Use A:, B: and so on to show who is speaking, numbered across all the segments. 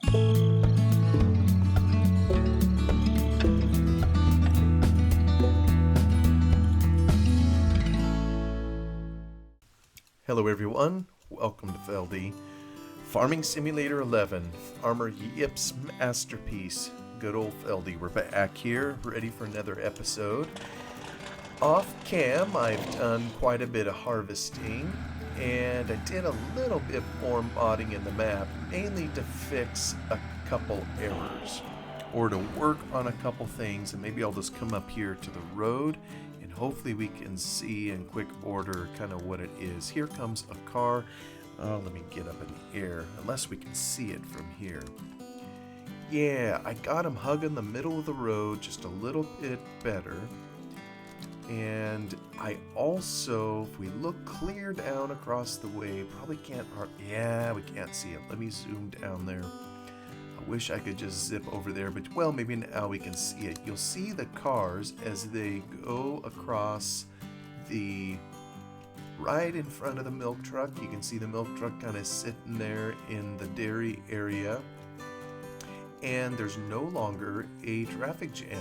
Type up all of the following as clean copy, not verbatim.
A: Hello everyone, welcome to Feldy. Farming Simulator 11, Farmer Yip's masterpiece. Good old Feldy, we're back here, ready for another episode. Off cam, I've done quite a bit of harvesting, and I did a little bit more modding in the map, mainly to fix a couple errors, or to work on a couple things, and maybe I'll just come up here to the road, and hopefully we can see in quick order kind of what it is. Here comes a car. Let me get up in the air, unless we can see it from here. Yeah, I got him hugging the middle of the road just a little bit better. And I also, if we look clear down across the way, probably can't, yeah, we can't see it. Let me zoom down there. I wish I could just zip over there, but well, maybe now we can see it. You'll see the cars as they go across the right in front of the milk truck. You can see the milk truck kind of sitting there in the dairy area, and there's no longer a traffic jam.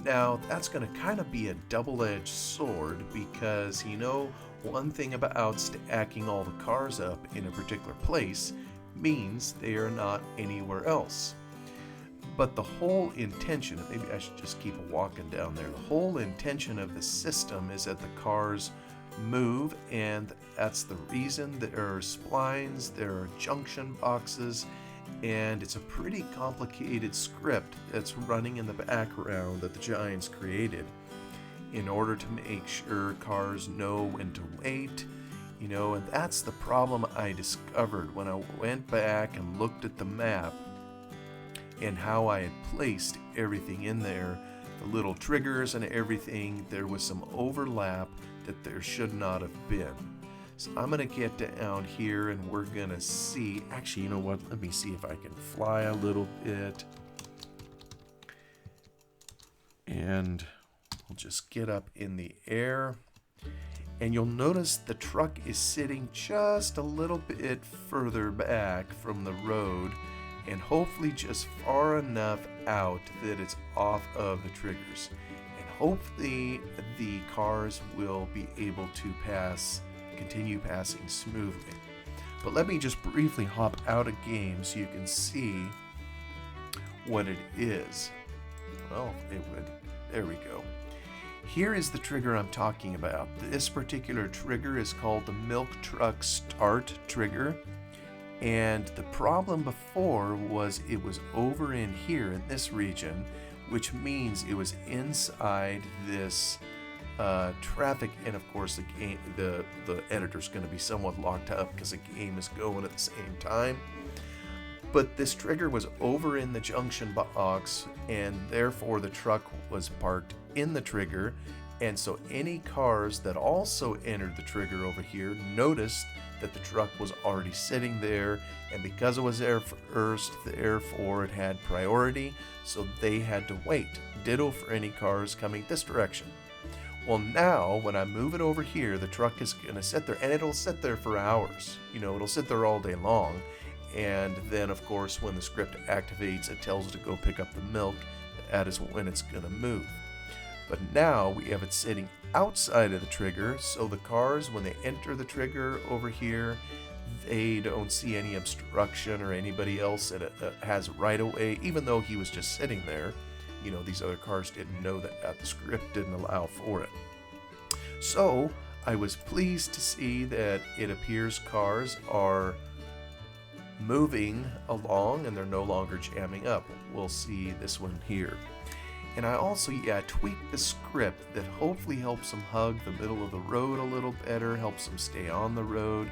A: Now that's going to kind of be a double-edged sword, because one thing about stacking all the cars up in a particular place means they are not anywhere else. But the whole intention, maybe I should just keep walking down there, the whole intention of the system is that the cars move, and that's the reason there are splines, there are junction boxes, and it's a pretty complicated script that's running in the background that the Giants created in order to make sure cars know when to wait, and that's the problem I discovered when I went back and looked at the map and how I had placed everything in there, the little triggers and everything. There was some overlap that there should not have been. So I'm going to get down here and we're going to see, actually, you know what, let me see if I can fly a little bit. And we'll just get up in the air. And you'll notice the truck is sitting just a little bit further back from the road, and hopefully just far enough out that it's off of the triggers. And hopefully the cars will be able to continue passing smoothly. But let me just briefly hop out of game so you can see what it is. Well, it would. There we go. Here is the trigger I'm talking about. This particular trigger is called the milk truck start trigger. And the problem before was it was over in here in this region, which means it was inside this traffic, and of course the editor's going to be somewhat locked up because the game is going at the same time. But this trigger was over in the junction box, and therefore the truck was parked in the trigger, and so any cars that also entered the trigger over here noticed that the truck was already sitting there, and because it was there first, therefore it had priority, so they had to wait. Ditto for any cars coming this direction. Well, now when I move it over here, the truck is going to sit there, and it'll sit there for hours. It'll sit there all day long. And then, of course, when the script activates, it tells it to go pick up the milk. That is when it's going to move. But now we have it sitting outside of the trigger, so the cars, when they enter the trigger over here, they don't see any obstruction or anybody else that has right of way, even though he was just sitting there. These other cars didn't know that the script didn't allow for it. So I was pleased to see that it appears cars are moving along and they're no longer jamming up. We'll see this one here. And I also, tweaked the script that hopefully helps them hug the middle of the road a little better, helps them stay on the road.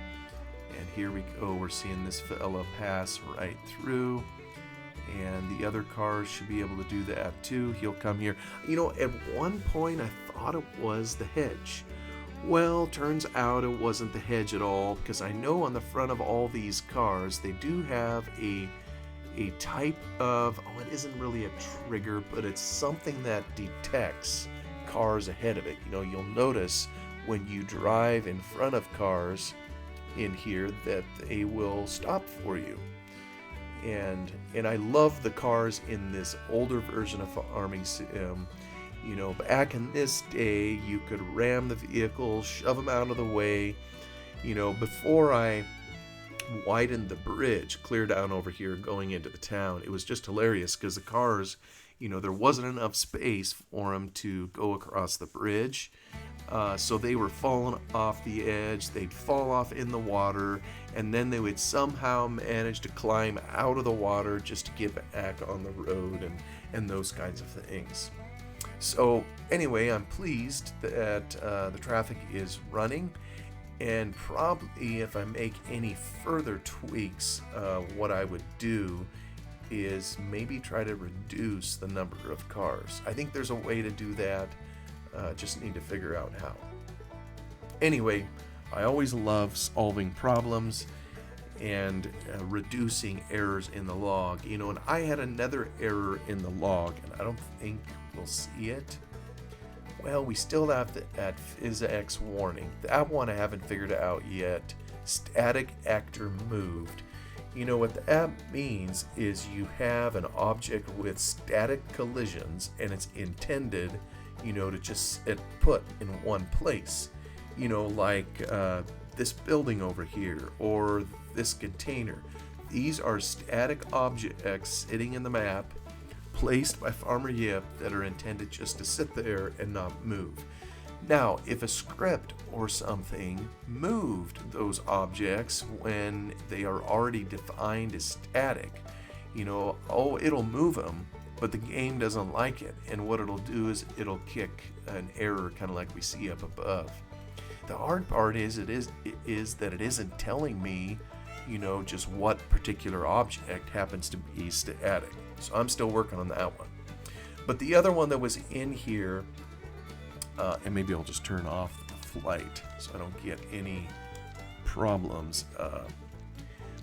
A: And here we go, we're seeing this fella pass right through. And the other cars should be able to do that too. He'll come here. At one point I thought it was the hedge. Well, turns out it wasn't the hedge at all, because I know on the front of all these cars they do have a type of, it isn't really a trigger, but it's something that detects cars ahead of it. You'll notice when you drive in front of cars in here that they will stop for you. and I love the cars in this older version of Farming Sim. You know, back in this day, you could ram the vehicles, shove them out of the way. You know, before I widened the bridge clear down over here going into the town, it was just hilarious because the cars, you know, there wasn't enough space for them to go across the bridge. So they were falling off the edge, they'd fall off in the water, and then they would somehow manage to climb out of the water just to get back on the road and those kinds of things. So anyway, I'm pleased that the traffic is running, and probably if I make any further tweaks, what I would do is maybe try to reduce the number of cars. I think there's a way to do that. Just need to figure out how. Anyway, I always love solving problems and reducing errors in the log. You know, and I had another error in the log, and I don't think we'll see it. Well, we still have that PhysX warning. That one I haven't figured out yet. Static actor moved. You know what that means is you have an object with static collisions, and it's intended, you know, to just put in one place. You know, like this building over here or this container. These are static objects sitting in the map, placed by Farmer Yip, that are intended just to sit there and not move. Now, if a script or something moved those objects when they are already defined as static, you know, it'll move them, but the game doesn't like it, and what it'll do is it'll kick an error, kind of like we see up above. The hard part is that it isn't telling me, you know, just what particular object happens to be static. So I'm still working on that one. But the other one that was in here, and maybe I'll just turn off the flight so I don't get any problems.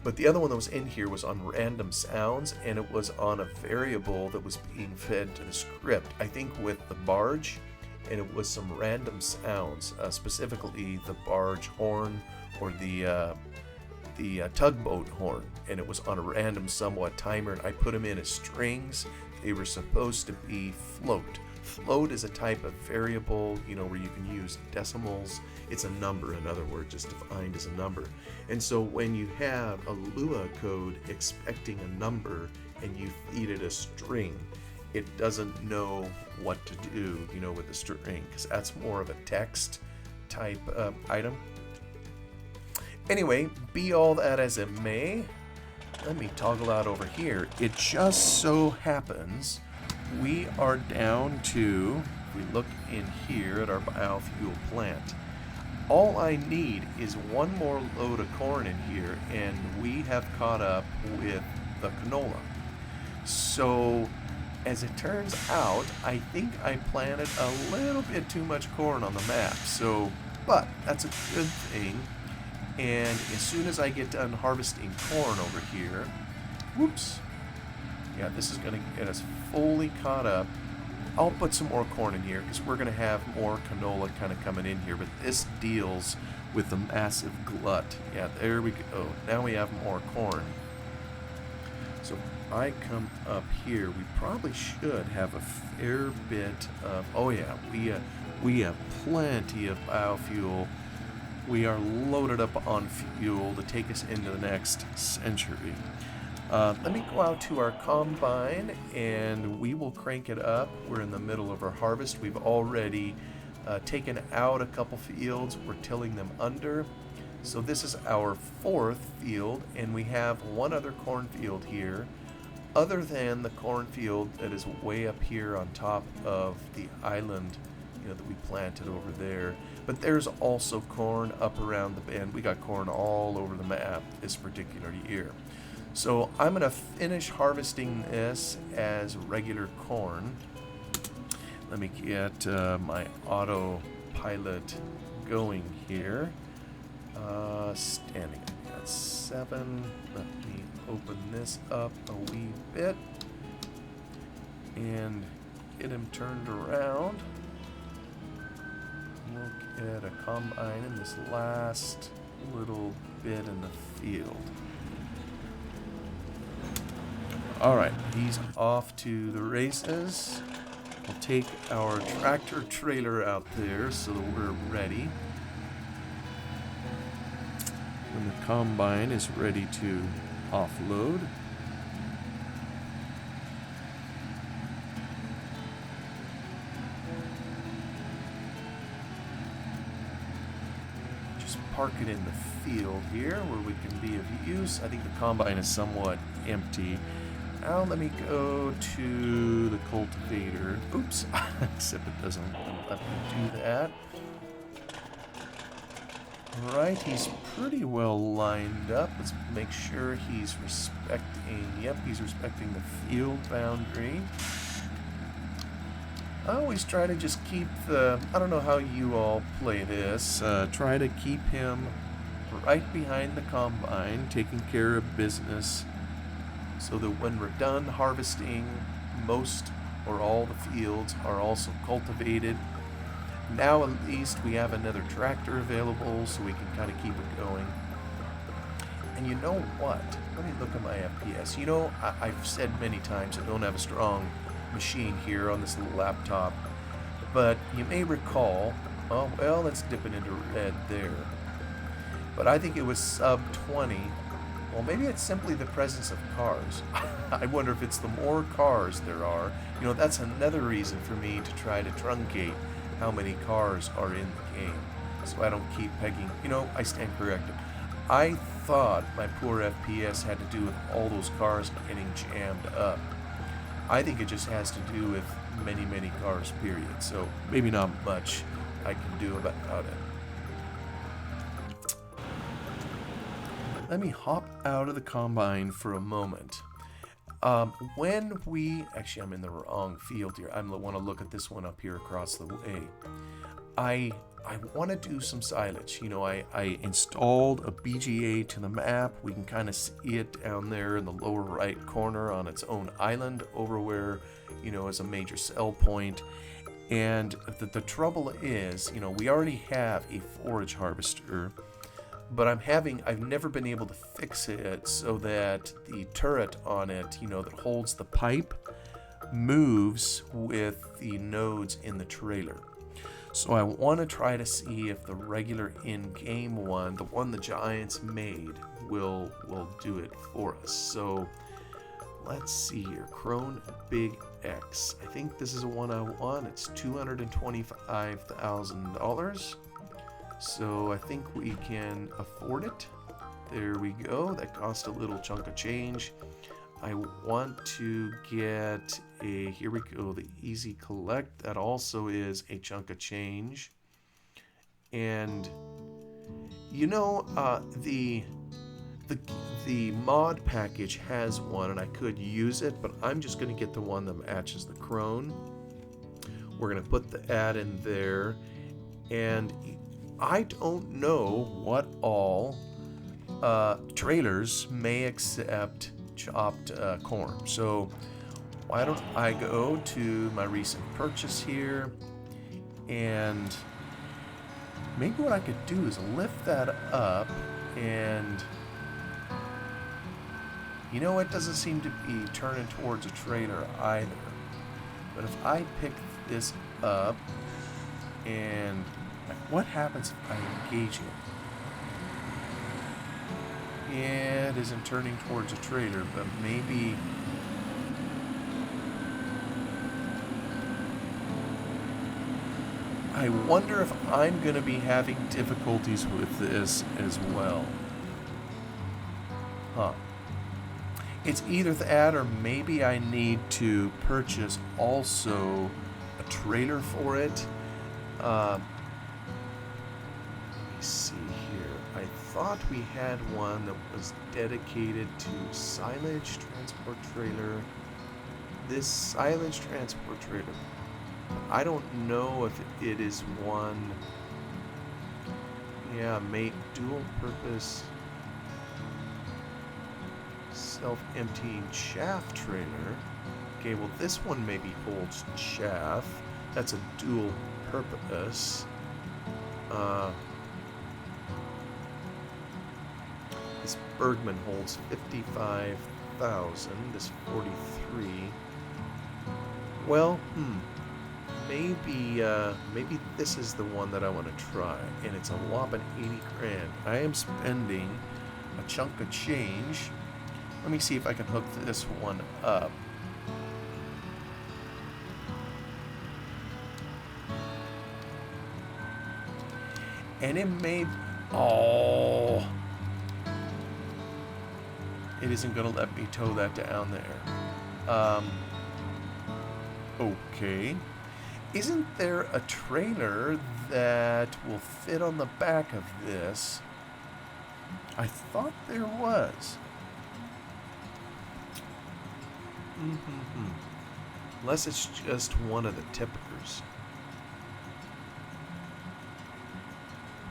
A: But the other one that was in here was on random sounds, and it was on a variable that was being fed to the script, I think with the barge, and it was some random sounds, specifically the barge horn or the tugboat horn, and it was on a random somewhat timer, and I put them in as strings. They were supposed to be float. Float is a type of variable, you know, where you can use decimals. It's a number, in other words, just defined as a number. And so when you have a Lua code expecting a number and you feed it a string, it doesn't know what to do, you know, with the string, because that's more of a text type item. Anyway, be all that as it may, let me toggle out over here. It just so happens we are down to, if we look in here at our biofuel plant, all I need is one more load of corn in here, and we have caught up with the canola. So, as it turns out, I think I planted a little bit too much corn on the map. So, but that's a good thing. And as soon as I get done harvesting corn over here, whoops, yeah, this is going to get us fully caught up. I'll put some more corn in here because we're going to have more canola kind of coming in here, but this deals with the massive glut. Yeah, there we go. Now we have more corn. So if I come up here, we probably should have a fair bit of, oh yeah, we have plenty of biofuel. We are loaded up on fuel to take us into the next century. Let me go out to our combine and we will crank it up. We're in the middle of our harvest. We've already taken out a couple fields. We're tilling them under. So this is our fourth field, and we have one other cornfield here, other than the cornfield that is way up here on top of the island, you know, that we planted over there. But there's also corn up around the bend. We got corn all over the map this particular year. So I'm going to finish harvesting this as regular corn. Let me get my autopilot going here. Standing at 7. Let me open this up a wee bit and get him turned around. Look at a combine in this last little bit in the field. All right, he's off to the races. We'll take our tractor trailer out there so that we're ready. When the combine is ready to offload. Just park it in the field here where we can be of use. I think the combine is somewhat empty. Now let me go to the cultivator. Oops, except it doesn't let me do that. Alright, he's pretty well lined up. Let's make sure he's respecting, yep, he's respecting the field boundary. I always try to just keep the, I don't know how you all play this, try to keep him right behind the combine, taking care of business, so that when we're done harvesting, most or all the fields are also cultivated. Now at least we have another tractor available, so we can kind of keep it going. And you know what? Let me look at my FPS. You know, I've said many times I don't have a strong machine here on this little laptop, but you may recall, oh well, let's dip it into red there. But I think it was sub 20. Well, maybe it's simply the presence of cars. I wonder if it's the more cars there are. You know, that's another reason for me to try to truncate how many cars are in the game, so I don't keep pegging. You know, I stand corrected. I thought my poor FPS had to do with all those cars getting jammed up. I think it just has to do with many, many cars, period. So maybe not much I can do about it. Let me hop out of the combine for a moment. When we, actually I'm in the wrong field here. I want to look at this one up here across the way. I want to do some silage. You know, I installed a BGA to the map. We can kind of see it down there in the lower right corner on its own island over where, you know, is a major sell point. And the trouble is, you know, we already have a forage harvester, but I've never been able to fix it so that the turret on it, you know, that holds the pipe, moves with the nodes in the trailer. So I want to try to see if the regular in-game one, the one the Giants made, will do it for us. So let's see here, Crone Big X. I think this is a one I want. It's $225,000. So I think we can afford it. There we go. That cost a little chunk of change. I want to get a, here we go, the Easy Collect. That also is a chunk of change. And you know, the mod package has one, and I could use it, but I'm just going to get the one that matches the Crone. We're going to put the ad in there, and I don't know what all trailers may accept chopped corn. So why don't I go to my recent purchase here, and maybe what I could do is lift that up, and you know, it doesn't seem to be turning towards a trailer either. But if I pick this up, and what happens if I engage it? Yeah, it isn't turning towards a trailer, but maybe... I wonder if I'm going to be having difficulties with this as well. Huh. It's either that, or maybe I need to purchase also a trailer for it. Let me see here. I thought we had one that was dedicated to silage transport trailer. This silage transport trailer, I don't know if it is one. Yeah, mate, dual purpose self-emptying chaff trailer. Okay, well this one maybe holds chaff. That's a dual purpose. This Bergman holds 55 1,000. This 43. Well, maybe this is the one that I want to try, and it's a whopping 80 grand. I am spending a chunk of change. Let me see if I can hook this one up. And it may... Oh... It isn't going to let me tow that down there. Okay. Isn't there a trailer that will fit on the back of this? I thought there was. Unless it's just one of the tippers.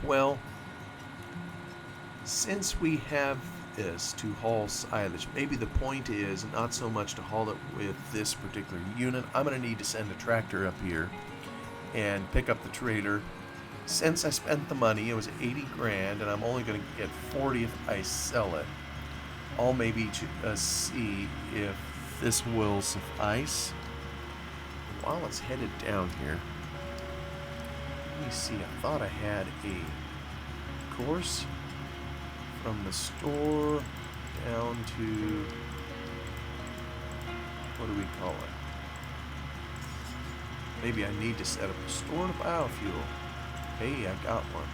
A: Well, since we have this to haul silage, maybe the point is not so much to haul it with this particular unit. I'm going to need to send a tractor up here and pick up the trailer. Since I spent the money, it was 80 grand, and I'm only going to get 40 if I sell it. I'll maybe see if this will suffice. While it's headed down here, let me see. I thought I had a course from the store down to, what do we call it? Maybe I need to set up a store to biofuel. Hey, I got one.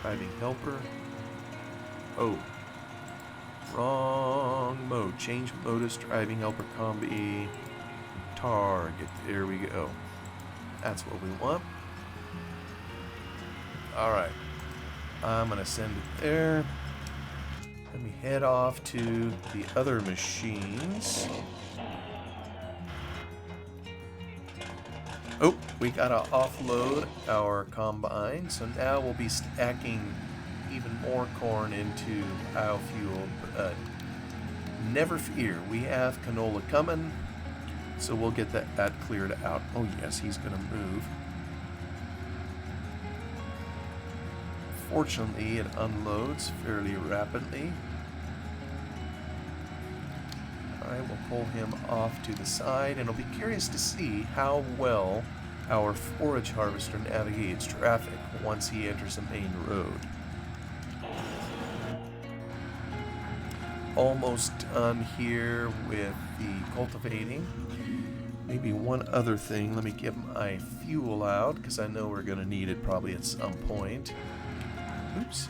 A: Driving helper. Oh. Wrong mode. Change modus. Driving helper combi. Target. There we go. That's what we want. Alright. I'm going to send it there. Let me head off to the other machines. Oh, we got to offload our combine. So now we'll be stacking even more corn into biofuel. But never fear, we have canola coming. So we'll get that cleared out. Oh yes, he's going to move. Fortunately, it unloads fairly rapidly. Alright, we'll pull him off to the side, and I'll be curious to see how well our forage harvester navigates traffic once he enters the main road. Almost done here with the cultivating. Maybe one other thing. Let me get my fuel out, because I know we're going to need it probably at some point. Oops.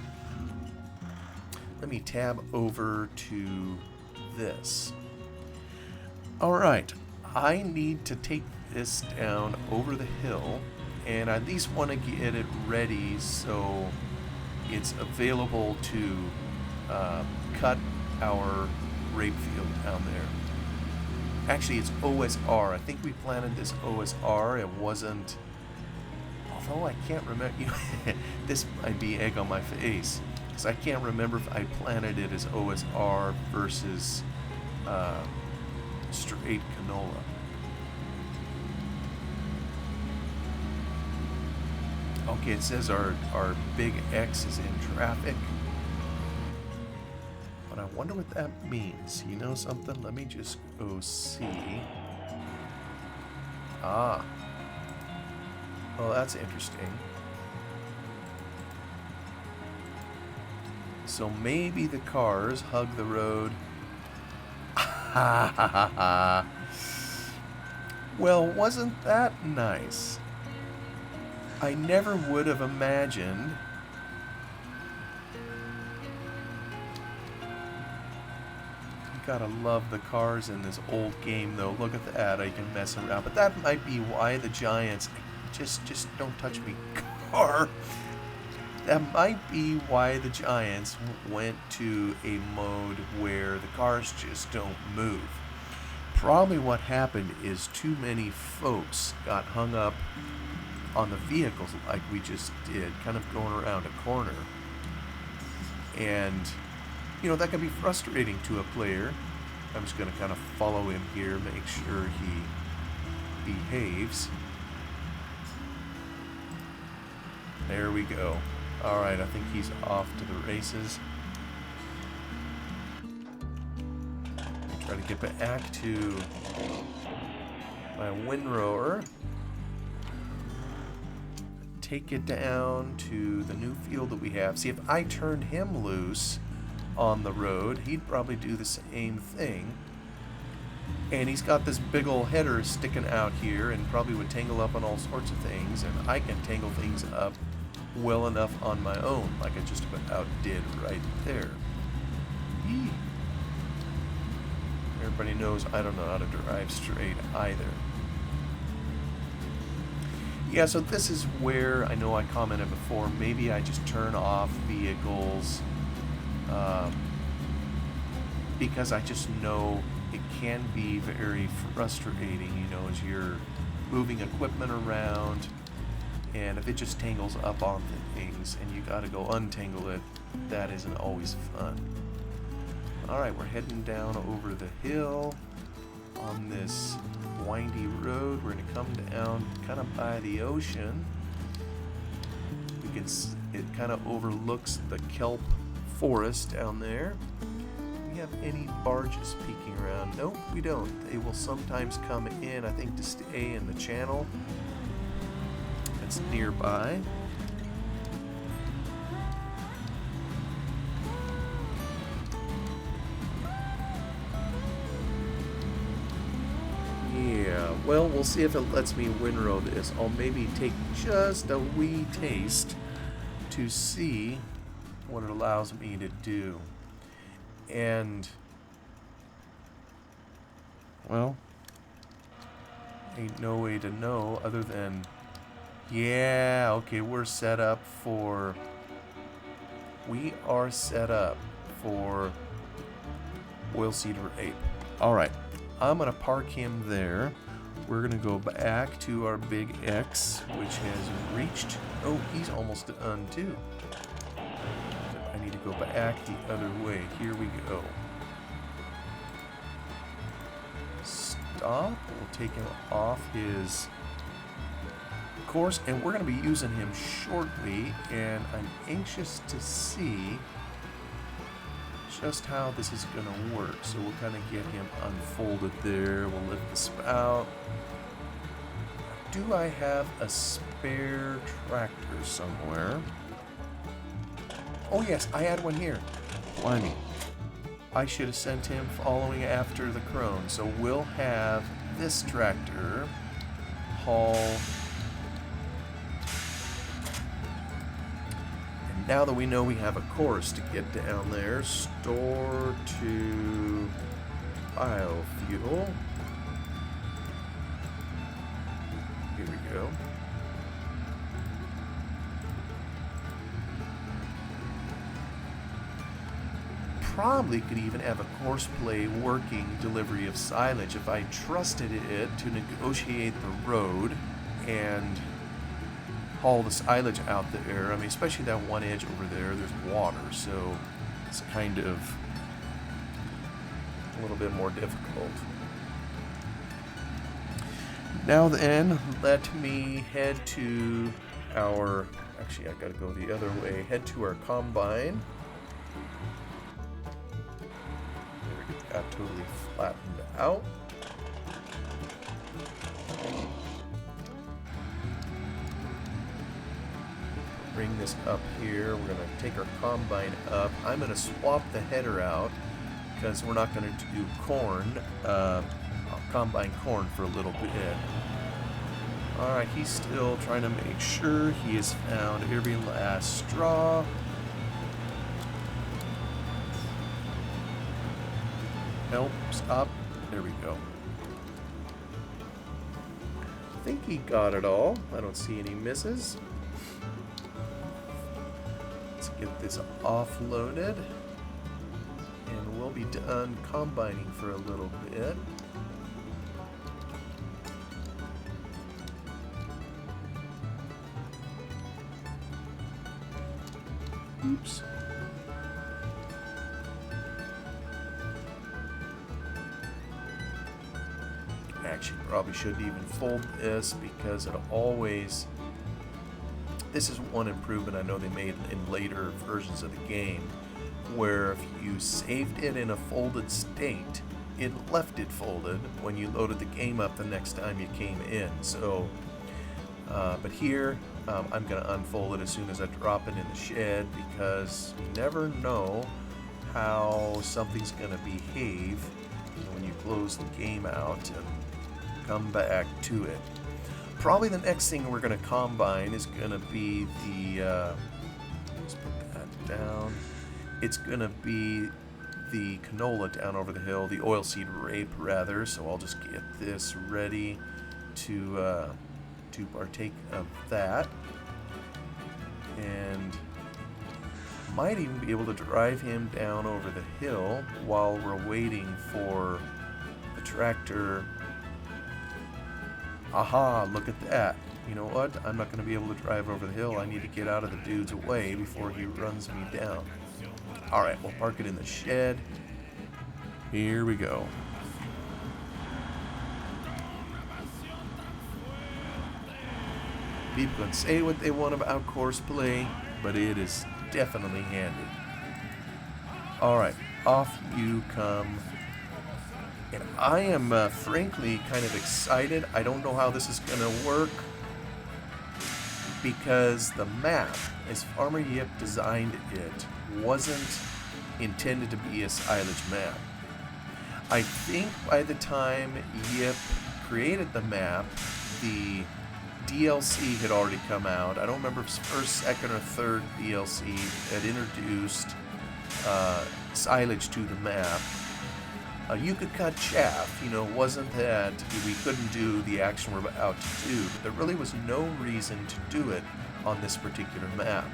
A: Let me tab over to this. Alright, I need to take this down over the hill, and I at least want to get it ready so it's available to cut our rape field down there. Actually, it's OSR. I think we planted this OSR. It wasn't... Although I can't remember... this might be egg on my face, because I can't remember if I planted it as OSR versus straight canola. Okay, it says our big X is in traffic. But I wonder what that means. You know something? Let me just go see. Ah. Well, that's interesting. So maybe the cars hug the road. Ha ha ha ha. Well, wasn't that nice? I never would have imagined you gotta love the cars in this old game, though. Look at that, I can mess around. But that might be why the Giants... Just don't touch me, car. That might be why the Giants went to a mode where the cars just don't move. Probably what happened is too many folks got hung up on the vehicles like we just did, kind of going around a corner. And, you know, that can be frustrating to a player. I'm just going to kind of follow him here, make sure he behaves. There we go. Alright, I think he's off to the races. Try to get back to my windrower. Take it down to the new field that we have. See, if I turned him loose on the road, he'd probably do the same thing. And he's got this big old header sticking out here and probably would tangle up on all sorts of things, and I can tangle things up well enough on my own, like I just about did right there. Eee. Everybody knows I don't know how to drive straight either. Yeah, so this is where I know I commented before, maybe I just turn off vehicles because I just know it can be very frustrating, you know, as you're moving equipment around, and if it just tangles up on things and you gotta go untangle it, that isn't always fun. Alright, we're heading down over the hill on this windy road. We're gonna come down kind of by the ocean. We can, it kind of overlooks the kelp forest down there. Do we have any barges peeking around? Nope, we don't. They will sometimes come in, I think, to stay in the channel that's nearby. Yeah, well, we'll see if it lets me windrow this. I'll maybe take just a wee taste to see what it allows me to do. And, well, ain't no way to know other than, yeah, okay, we are set up for oilseed rape. Alright, I'm going to park him there. We're going to go back to our big X, which has reached, oh, he's almost done too. I need to go back the other way. Here we go. Stop. We'll take him off his course, and we're going to be using him shortly, and I'm anxious to see just how this is going to work. So we'll kind of get him unfolded there. We'll lift the spout. Do I have a spare tractor somewhere? Oh yes, I had one here. Blimey. I should have sent him following after the crone. So we'll have this tractor haul. And now that we know we have a course to get down there, store to biofuel. Here we go. Probably could even have a course play working delivery of silage if I trusted it to negotiate the road and haul the silage out there. I mean, especially that one edge over there, there's water, so it's kind of a little bit more difficult. Now then, let me head to our, actually I gotta go the other way, head to our combine. Got totally flattened out. Bring this up here. We're going to take our combine up. I'm going to swap the header out because we're not going to do corn, combine corn for a little bit. Alright, he's still trying to make sure he has found every last straw. Nope, stop. There we go. I think he got it all. I don't see any misses. Let's get this offloaded. And we'll be done combining for a little bit. Oops. Actually, probably shouldn't even fold this because it always, this is one improvement I know they made in later versions of the game. where if you saved it in a folded state, it left it folded when you loaded the game up the next time you came in. So, but here, I'm going to unfold it as soon as I drop it in the shed, because you never know how something's going to behave when you close the game out and come back to it. Probably the next thing we're going to combine is going to be the, let's put that down. It's going to be the canola down over the hill, the oilseed rape rather. So I'll just get this ready to partake of that, and might even be able to drive him down over the hill while we're waiting for the tractor. Aha, look at that. You know what? I'm not going to be able to drive over the hill. I need to get out of the dude's way before he runs me down. Alright, we'll park it in the shed. Here we go. People can say what they want about courseplay, but it is definitely handy. Alright, off you come. And I am frankly kind of excited. I don't know how this is going to work, because the map, as Farmer Yip designed it, wasn't intended to be a silage map. I think by the time Yip created the map, the DLC had already come out. I don't remember if it's first, second, or third DLC that introduced silage to the map. You could cut chaff, you know, wasn't that we couldn't do the action we're about to do, but there really was no reason to do it on this particular map,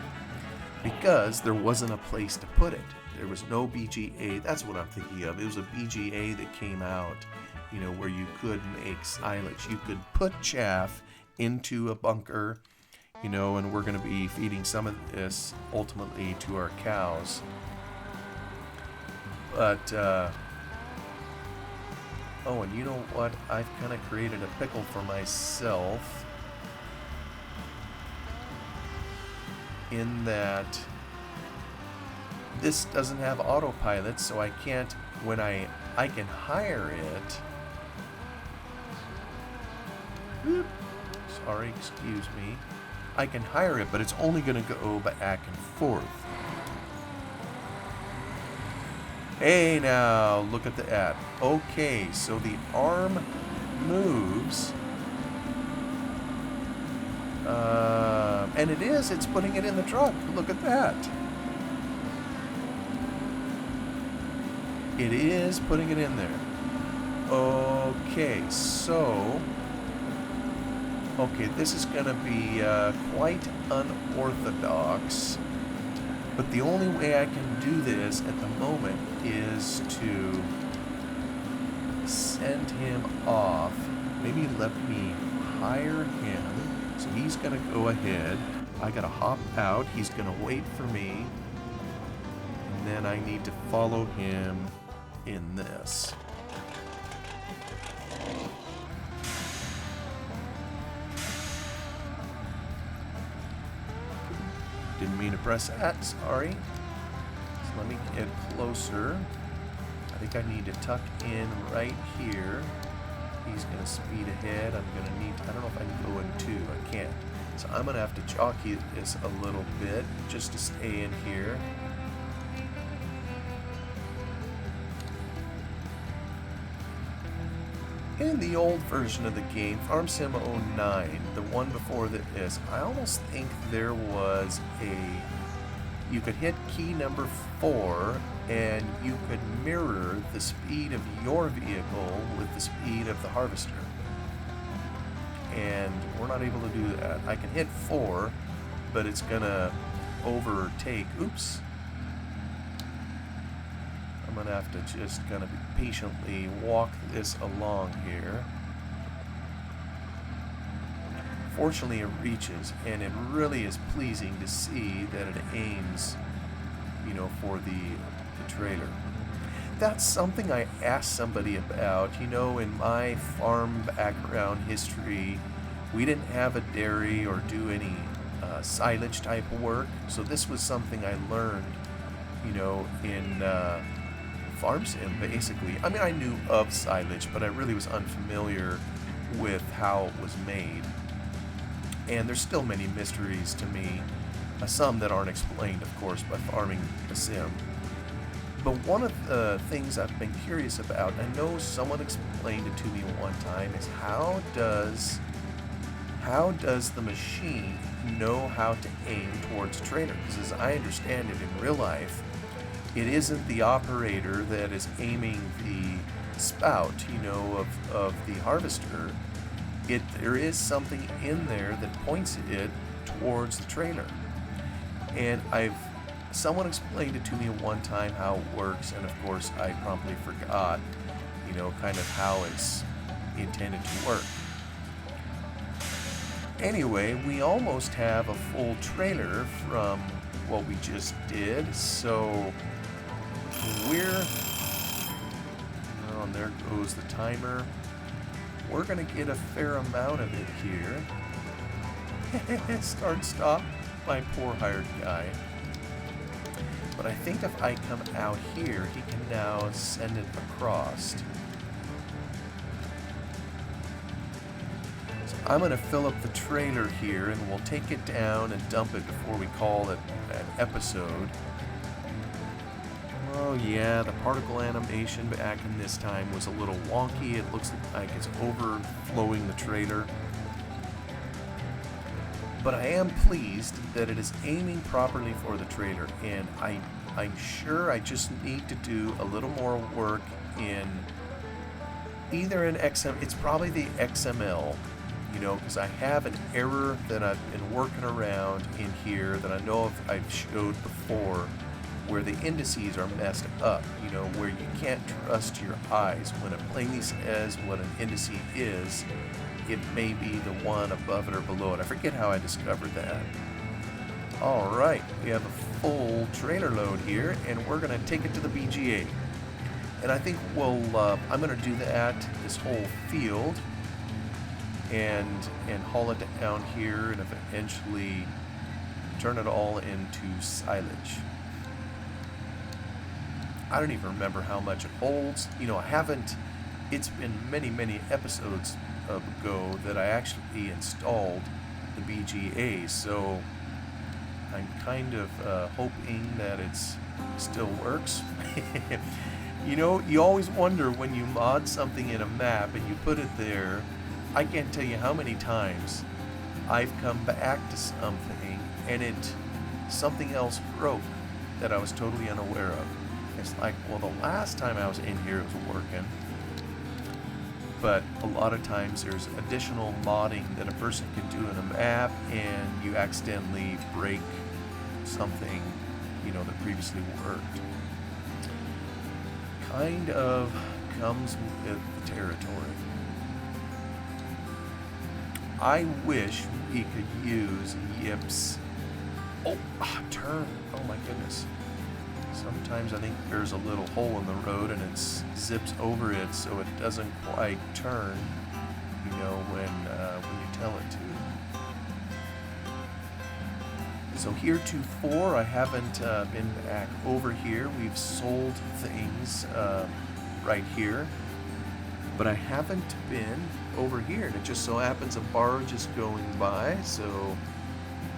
A: because there wasn't a place to put it. There was no BGA, that's what I'm thinking of. It was a BGA that came out, you know, where you could make silage. You could put chaff into a bunker, you know, and we're going to be feeding some of this ultimately to our cows. But, oh, and you know what? I've kind of created a pickle for myself, in that this doesn't have autopilot, so I can't, when I can hire it. Whoop. Sorry, excuse me. I can hire it, but it's only going to go back and forth. Hey, now, look at that. Okay, so the arm moves. And it's putting it in the truck. Look at that. It is putting it in there. Okay, so... Okay, this is going to be quite unorthodox. But the only way I can do this at the moment is to send him off. Maybe let me hire him. So he's going to go ahead. I got to hop out. He's going to wait for me. And then I need to follow him in this. Didn't mean to press that, sorry. So let me get closer. I think I need to tuck in right here. He's going to speed ahead. I'm going to need, I don't know if I can go in two. I can't. So I'm going to have to jockey this a little bit just to stay in here. In the old version of the game, Farm Sim 09, the one before this, I almost think there was you could hit key number 4 and you could mirror the speed of your vehicle with the speed of the harvester. And we're not able to do that. I can hit 4, but it's gonna overtake. Oops. I'm gonna have to just kind of patiently walk this along here. Fortunately, it reaches, and it really is pleasing to see that it aims, you know, for the trailer. That's something I asked somebody about. You know, in my farm background history, we didn't have a dairy or do any silage type of work, so this was something I learned, you know, in farm sim, basically. I mean, I knew of silage, but I really was unfamiliar with how it was made. And there's still many mysteries to me, some that aren't explained, of course, by farming a sim. But one of the things I've been curious about, I know someone explained it to me one time, is how does the machine know how to aim towards the trailer? Because as I understand it in real life, it isn't the operator that is aiming the spout, you know, of the harvester. There is something in there that points it towards the trailer. And someone explained it to me one time how it works, and of course I promptly forgot, you know, kind of how it's intended to work. Anyway, we almost have a full trailer from what we just did, so and there goes the timer. We're gonna get a fair amount of it here. Start, stop, my poor hired guy. But I think if I come out here, he can now send it across. So I'm gonna fill up the trailer here, and we'll take it down and dump it before we call it an episode. Oh yeah, the particle animation back in this time was a little wonky. It looks like it's overflowing the trailer. But I am pleased that it is aiming properly for the trailer, and I'm sure I just need to do a little more work in either in XM, it's probably the XML, you know, because I have an error that I've been working around in here that I know I've showed before, where the indices are messed up, you know, where you can't trust your eyes. When it plainly says what an indice is, it may be the one above it or below it. I forget how I discovered that. Alright, we have a full trailer load here, and we're going to take it to the BGA. And I think I'm going to do that, this whole field, and haul it down here, and eventually turn it all into silage. I don't even remember how much it holds. You know, it's been many, many episodes ago that I actually installed the BGA, so I'm kind of hoping that it still works. You know, you always wonder when you mod something in a map and you put it there. I can't tell you how many times I've come back to something and something else broke that I was totally unaware of. It's like, well, the last time I was in here, it was working. But a lot of times there's additional modding that a person can do in a map, and you accidentally break something, you know, that previously worked. Kind of comes with the territory. I wish we could use yips. Turn. Oh my goodness. Sometimes I think there's a little hole in the road and it zips over it so it doesn't quite turn, you know, when you tell it to. So heretofore, I haven't been back over here. We've sold things right here, but I haven't been over here. And it just so happens a barge is going by, so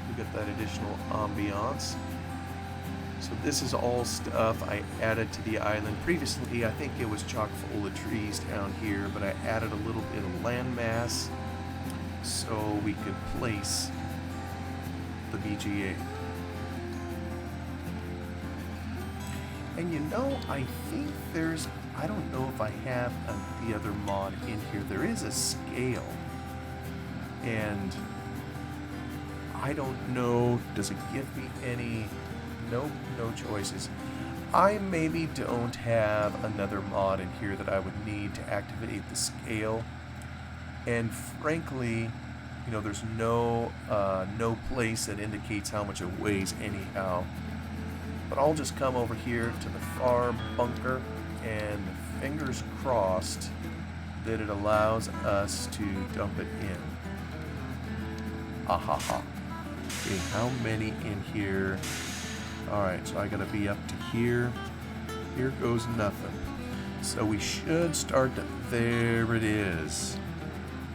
A: we got that additional ambiance. So this is all stuff I added to the island. Previously, I think it was chock full of trees down here, but I added a little bit of landmass so we could place the BGA. And you know, I think I don't know if I have the other mod in here. There is a scale, and I don't know, does it give me any? Nope, no choices. I maybe don't have another mod in here that I would need to activate the scale. And frankly, you know, there's no place that indicates how much it weighs anyhow. But I'll just come over here to the far bunker, and fingers crossed that it allows us to dump it in. Okay, how many in here? Alright, so I gotta be up to here. Here goes nothing. So we should start to... There it is.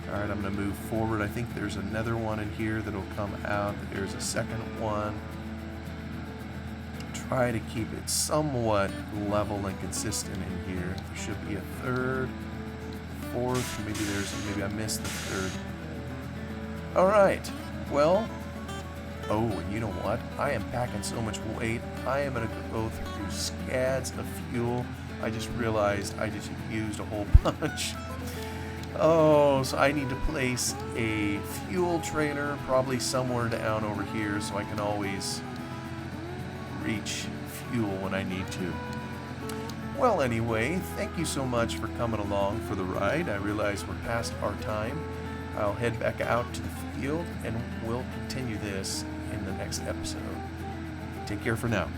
A: Alright, I'm gonna move forward. I think there's another one in here that'll come out. There's a second one. Try to keep it somewhat level and consistent in here. There should be a third, fourth, maybe I missed the third. Alright, well, oh, and you know what? I am packing so much weight, I am going to go through scads of fuel. I just realized I just used a whole bunch. Oh, so I need to place a fuel trailer probably somewhere down over here so I can always reach fuel when I need to. Well, anyway, thank you so much for coming along for the ride. I realize we're past our time. I'll head back out to the field and we'll continue this in the next episode. Take care for now.